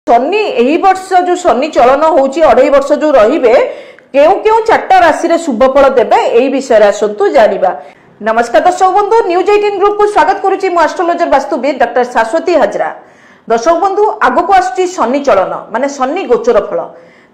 शनि एही वर्ष जो शनि चलन होउची 2.5 वर्ष जो रहिबे केउ केउ चारटा राशि रे शुभ फल देबे एही विषय रे आसंतु जानिबा। नमस्कार दर्शक बंधु, न्यूज 18 ग्रुप को स्वागत करूची मु एस्ट्रोलॉजर वास्तुविद डॉक्टर शाश्वती हजरा। दर्शक बंधु, आगो को आसुची शनि चलन माने शनि गोचर फल।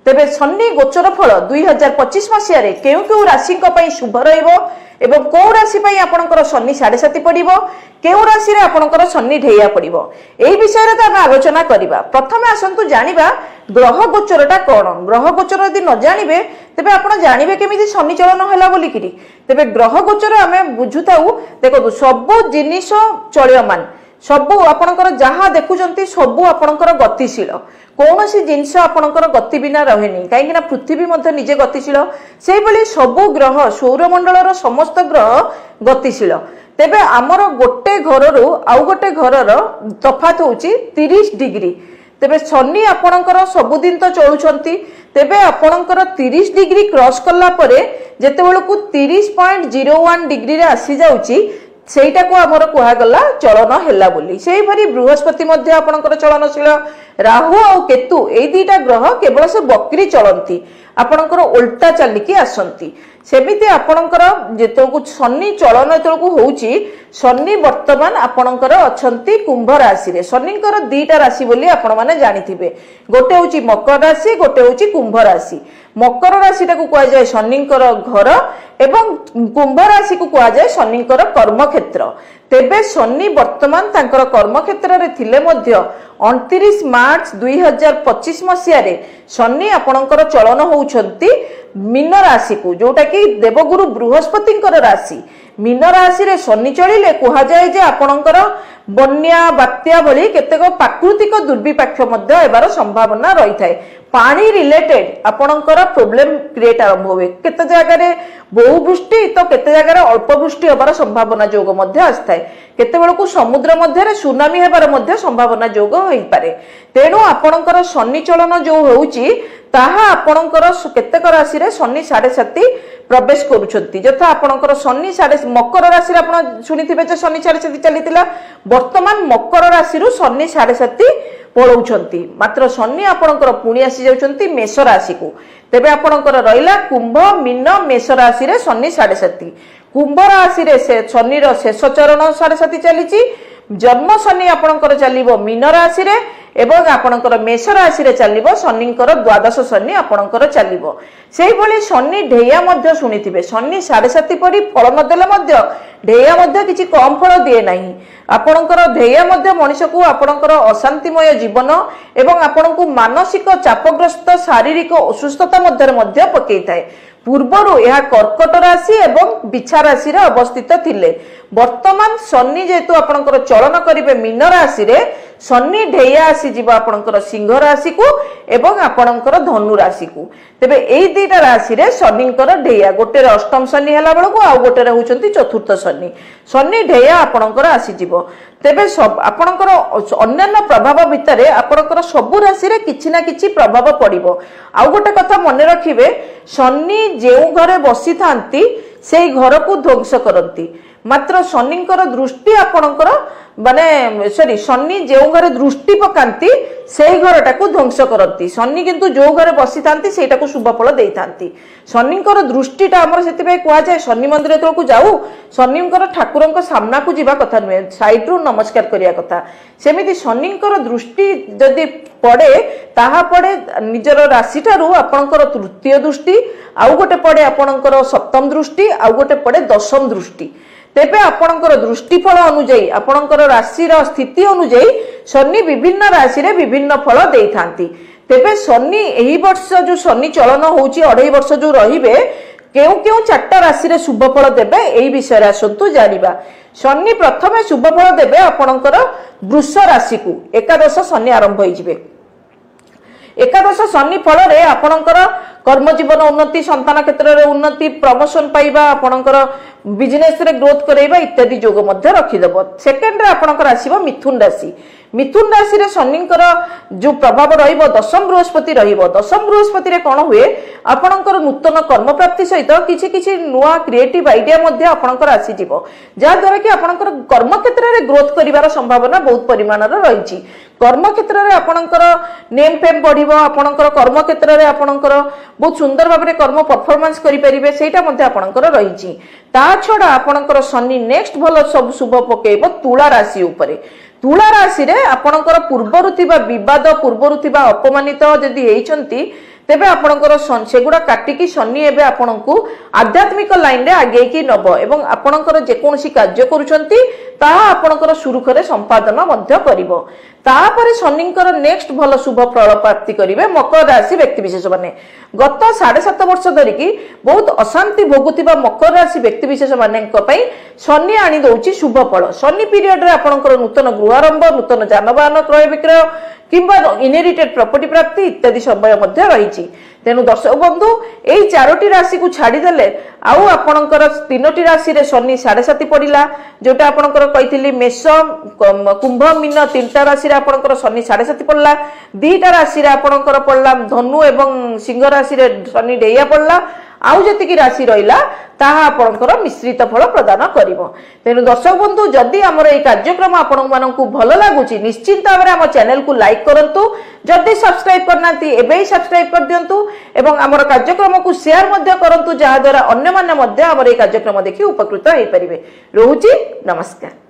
तेबे शनि गोचर फल 2025 मसिया रे केउ केउ राशि को पई शुभ रहइबो एवं को राशि पई आपनकर शनि 7.5 पडिबो, केउ राशि रे आपनकर शनि ढेया पडिबो एही विषय रे त आलोचना करिबा। प्रथमे आसंतु जानिबा ग्रह गोचरटा कोन। ग्रह गोचर यदि न जानिबे तेबे आपण जानिबे केमिति शनि चलन होला बोली किरी। तेबे ग्रह गोचर आमे बुझुताउ देखो सब जिनिस चलयमान सबु आपणकर जहा देखुचंती सबु आपणकर गतिशील कौन सी जिनस आपणकर गति बिना रहेनी कहीं पृथ्वी मध्य निजे गतिशील से भली सबु ग्रह सौरमंडल समस्त ग्रह गतिशील। तेबे आमर गोटे घर रु आउ गोटे घरर तफात होची 30 डिग्री। तेबे शनि आपणकर सबुदिन तो चलुचंती तेबे आपणकर 30 डिग्री क्रॉस कला परे जेतेबेलकु 30.01 डिग्री रे आसी जाउची सेटा को आमर कुहा गला चलन हैला बोली। सेही भरी बृहस्पति मध्य आपणकर चलनशील, राहु और केतु ए दुईटा ग्रह केवल से बकरी चलती आपणकर उल्टा चलिकी आसंती। सेमिति आपणकर जेतोकु शनि चलन जेतोकु होउची शनि वर्तमान आपणकर अछंती कुंभ राशि रे। शनिकर दुईटा राशि बोली आपण माने जानिथिबे, गोटे होउची मकर राशि, गोटे होउची कुंभ राशि। मकर राशि टाकु कुआ जाय शनिकर घर एवं कुंभ राशि को कुआ जाय शनिकर कर्म क्षेत्र। तेबे शनि वर्तमान तांकर कर्म क्षेत्र रे थिले मध्य 29 मार्च 2025 मसिया रे शनि आपणकर चलन होउछंती मीन राशि को, जोटा कि देवगुरु बृहस्पतिंकर राशि। मीन राशि रे शनि चलिले कुहा जाय जे आपणकर बन्या बात्या भली केतेक प्राकृतिक दुर्विपाक मध्य हेबार संभावना रही थाए। पानी रिलेटेड आपणकर प्रॉब्लम क्रिएट आरंभ हुए, केते जगह रे बहु वृष्टि तो केते जगह रे अल्प वृष्टि होबार संभावना जोग मध्य आस्थाय। केते बेलकु समुद्र मध्य रे सुनामी हेबार मध्य संभावना जोग होई पारे। तेणु आपणकर शनि चलन जो होउची ताहा आपणकर केतेक राशि रे शनि 7.5 प्रवेश करूछंती। जथा आपणकर शनि 7 मकर राशि रे आपण सुनिथिबे जे शनि 7.5 चलीतिला, वर्तमान मकर राशि रु शनि 7.5 पळौछंती। मात्र शनि आपणकर पुणी आसी जाउछंती मेष राशि को। तेबे आपणकर रहिला कुंभ, मीन, मेष राशि रे शनि 7.5। कुंभ राशि रे से शनि रो शेष चरण 7.5 चलीची। जन्म शनि आपणकर चलिबो मीन राशि रे एवं आपणकर मेष राशि रे चलिबो शनिकर द्वादश शनि आपणकर चलिबो। सेही भली शनि ढेया मध्य सुनिथिबे, शनि 7.5 पड़ी फल न देले मध्य ढेया मध्य किछि कम फल दिए नाही। आपणकर ढेया मध्य मनुष्य को आपणकर अशांतिमय जीवन एवं आपणकु मानसिक चापग्रस्त शारीरिक असुस्थता मध्य पकई थाए। पूर्वरु यह कर्कट राशि एवं बिछा राशि रे अवस्थित थिले। वर्तमान शनि जेतु आपणकर चलन करिवे मीन राशि रे, शनि ढेया आसी जीवा आपणकर सिंह राशि को एवं आपणकर धनु राशि को। तेबे एई दुईटा राशि रे शनिकर ढेया, गोटे रे अष्टम शनि हला बेलको आ गोटे रे होचंती चतुर्थ शनि। शनि ढेया आपणकर आसी जीवो। तेबे सब आपणकर अन्यान्य प्रभाव भितरे आपणकर सबु राशि रे किछि ना किछि प्रभाव पड़िबो। आ गोटे कथा मने रखिबे, शनि जेउ घरे बसी थांती सेई घर को ध्वंस करंती। मात्र शनिकर दृष्टि आपणकर माने सॉरी शनि जेउ घरे दृष्टि पकांती सेई घरटा को ध्वंस करंती। शनि किंतु जो घरे बसी थांती सेटा को शुभ फल देई थांती। शनिकर दृष्टिटा हमर सेति पे कुआ जाय शनि मंदिर तो को जाऊ शनिकर ठाकुरंक सामना को जीवा कथा नुए, साइड रु नमस्कार करिया कथा। सेमिति शनिकर दृष्टि जदि पड़े ताहा पड़े निजर राशि ठारू आपणकर तृतीय दृष्टि, आउ गोटे पड़े आपणकर सप्तम दृष्टि, आउ गोटे पड़े दशम दृष्टि। तेबे आपणकर दृष्टिफल अनुଯାयी आपणकर राशिर स्थिति अनुଯାयी शनि विभिन्न राशि रे विभिन्न फल देई थांती। तेबे शनि एही वर्ष जो शनि चलन होउची 2.5 वर्ष जो रहिबे केउ केउ चारटा राशि रे शुभ फल देबे एही विषय रे आसंतु जानिबा। शनि प्रथमे शुभ फल देबे आपणकर वृष राशि को। एकादश शनि आरंभ होई जिवे। एकादश शनि फल रे आपणकर कर्म जीवन उन्नति, संतान क्षेत्र रे उन्नति, प्रमोशन पाइबा, आपणकर बिजनेस रे ग्रोथ करेबा इत्यादि जोग मध्य रखिदेव। सेकेंड रे आपणकर आसीबो मिथुन राशि। मिथुन राशि रे शनिकर जो प्रभाव रहिबो दशम बृहस्पति रहिबो। दशम बृहस्पति रे कोन हुए आपणकर नूतन कर्म प्राप्ति सहित किछि किछि नुआ क्रिएटिव आइडिया मध्ये आपणकर आसी जिवो जा द्वारा कि आपणकर कर्म क्षेत्र रे ग्रोथ करिवार संभावना बहुत परिमाण रे रहिछि। कर्म क्षेत्र रे आपणकर नेम फेम बढ़िबो, आपणकर कर्म क्षेत्र रे आपणकर बहुत सुंदर भाबरे कर्म परफॉर्मेंस करि परिबे सेटा मध्ये आपणकर रहिछि। ता छडा आपणकर शनि नेक्स्ट भलो सब शुभ पकेइबो तुला राशि उपरे। तुला राशि रे आपणकर पूर्वरु थिबा विवाद, पूर्वरु थिबा अपमानित जदि हेइचंती तेबे आपणकर सेगुडा काटिकी शनि एबे आपणकू आध्यात्मिक लाइन रे आगे की नब एवं आपणकर जे कोनसी कार्य करूचंती ताहा आपणकर सुरुखरे संपादन मध्य करिवो। तापरे शनिंकर नेक्स्ट भलो शुभ फल प्राप्ति करिवे मकर राशि व्यक्ति विशेष माने। गत 7.5 वर्ष धरि की बहुत अशांति भोगुतिबा मकर राशि व्यक्ति विशेष मानेक पई शनि आनी दउची शुभ फल। शनि पीरियड रे आपणकर नूतन गृहारंभ, नूतन जानवाहन क्रय विक्रय किंबा इनहेरिटेड प्रॉपर्टी प्राप्ति इत्यादि समय मध्य रही। तेणु दर्शक बंधु यही 4टी राशि को छाड़ी देले आउ आपणकर 3टी राशि रे शनि 7.5 पड़िला जोटा आपणकर कहिथिली मेष, कुंभ, मीन 3टा राशि रे आपणकर शनि 7.5 पड़ला। 2टा राशि रे आपणकर पड़ला धनु एवं सिंह राशि रे शनि डेया पड़ला। आउ जतिकी राशि रहिला ताहा आपणकर मिश्रित फल प्रदान करिवो। तेणु दर्शक बंधु जदि हमर ए कार्यक्रम आपण माननकु भलो लागुची निश्चित भाबरे हम चैनल को लाइक करंतु, जदि सब्सक्राइब करनाती एबे ही सब्सक्राइब कर दियंतु एवं हमर कार्यक्रम को शेयर मध्य करंतु जहा द्वारा अन्य माने मध्य हमर ए कार्यक्रम देखि उपकृत होई परिबे। रहूची नमस्कार।